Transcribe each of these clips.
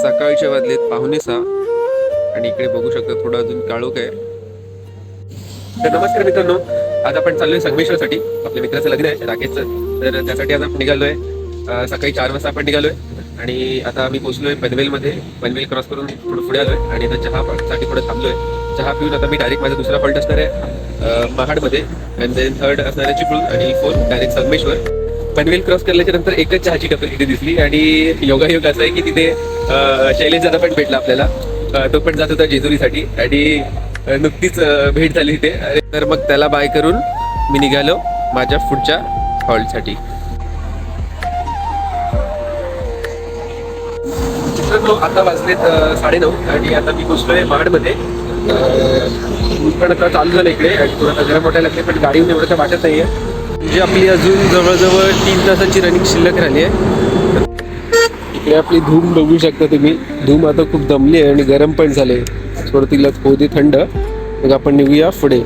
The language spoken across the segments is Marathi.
सकाळचे वाजलेत 5:45 आणि इकडे बघू शकता थोडं अजून काळोख आहे. तर नमस्कार मित्रांनो, आज आपण चाललोय संगमेश्वरसाठी. आपल्या मित्राचं लग्न आहे राकेशचं, तर त्यासाठी आज आपण निघालोय. सकाळी 4 वाजता आपण निघालोय आणि आता आम्ही पोहोचलोय पनवेलमध्ये. पनवेल क्रॉस करून थोडं पुढे आलोय आणि आता चहासाठी थोडं थांबलोय. चहा पिऊन आता मी डायरेक्ट माझा दुसरा हॉल्ट असणार आहे महाडमध्ये, अँड देन थर्ड असणार आहे चिपळूण आणि fourth direct Sangameshwar. Panvel cross केल्याच्या नंतर एकच चहाची टपरी तिथे दिसली आणि योगायोग असा आहे की तिथे शैलेश दादा पण भेटला आपल्याला. तो पण जात होता जेजुरीसाठी आणि नुकतीच भेट झाली तिथे. तर मग त्याला बाय करून मी निघालो माझ्या पुढच्या हॉल्टसाठी. मित्रांनो, आता वाजलेत 9:30 आणि आता मी पोहोचलोय महाडमध्ये. पण आता चालू झालं इकडे आणि थोडं गरम वाटायला लागले, पण गाडी एवढं काय वाटत नाहीये. म्हणजे आपली अजून जवळजवळ 3 तासाची रनिंग शिल्लक राहिली आहे. इकडे आपली धूम बघू शकता तुम्ही. धूम आता खूप दमली आहे आणि गरम पण झाले. थोडं तिला होऊ दे थंड, मग आपण निघूया पुढे.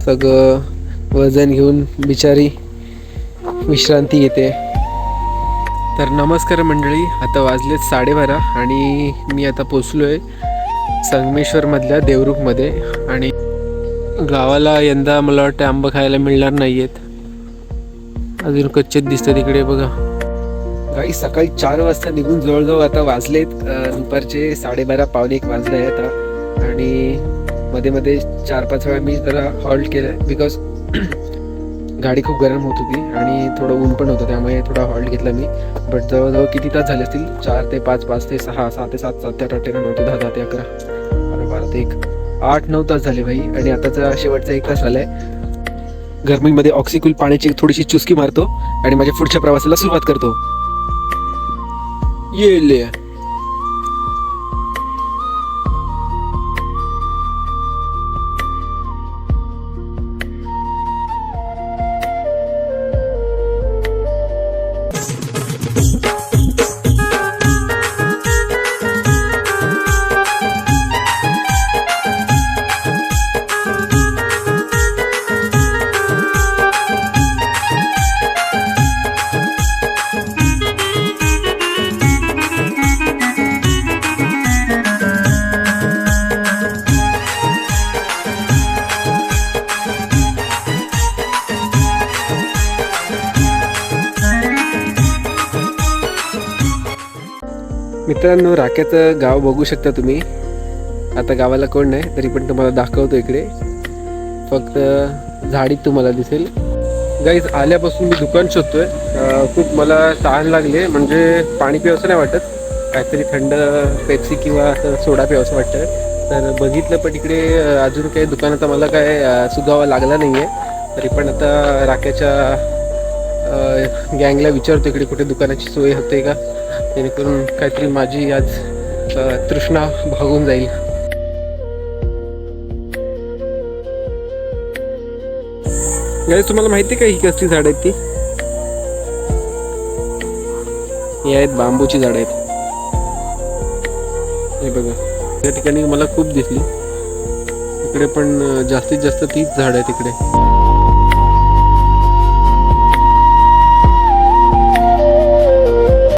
सगळं वजन घेऊन बिचारी विश्रांती घेते. तर नमस्कार मंडळी, आता वाजलेत 12:30 आणि मी आता पोचलोय संगमेश्वरमधल्या देवरुखमध्ये. आणि गावाला यंदा मला वाटतं आंबा खायला मिळणार नाही आहेत, अजून कच्चेच दिसतात इकडे बघा. काही सकाळी 4 वाजता निघून जवळजवळ आता वाजलेत दुपारचे 12:30 पावणे 1 वाजले आहेत आता. आणि मध्ये मध्ये 4-5 वेळा मी जरा हॉल्ट केलं बिकॉज गाडी खूप गरम होत होती आणि थोडं ऊन पण होतं, त्यामुळे थोडा हॉल्ट घेतला मी. बट जवळजवळ किती तास झाले असतील? 4 ते 5, 5 ते 6, 6 ते 7, 7 ते 8, 8 ते 9, 9 ते 10, 10 ते 11, 12, 12 ते 1, 8-9 तास झाले भाई. आणि आताचा शेवटचा 1 तास झालाय. गरमीमध्ये ऑक्सिकूल पाण्याची थोडीशी चुस्की मारतो आणि माझ्या पुढच्या प्रवासाला सुरुवात करतो. ये मित्रांनो, राक्याचं गाव बघू शकता तुम्ही. आता गावाला कोण नाही तरी पण तुम्हाला दाखवतो इकडे. फक्त झाडीत तुम्हाला दिसेल. गाईज, आल्यापासून मी दुकान शोधतोय. खूप मला तहान लागले, म्हणजे पाणी प्यावंसं नाही वाटत, काहीतरी थंड पेप्सी किंवा असं सोडा प्यावंसं वाटतं. तर बघितलं, पण इकडे अजून काही दुकानाचा मला काय सुगावा लागला नाही आहे. तरी पण आता राक्याच्या गँगला विचारतो इकडे कुठे दुकानाची सोय होते का, जेणेकरून काहीतरी माझी आज तृष्णा भागून जाईल. गाईस, तुम्हाला माहिती का ही कसली झाड आहेत? ती ही आहेत बांबूची झाड आहेत. हे बघा, या ठिकाणी मला खूप दिसली. इकडे पण जास्तीत जास्त तीच झाड आहेत इकडे.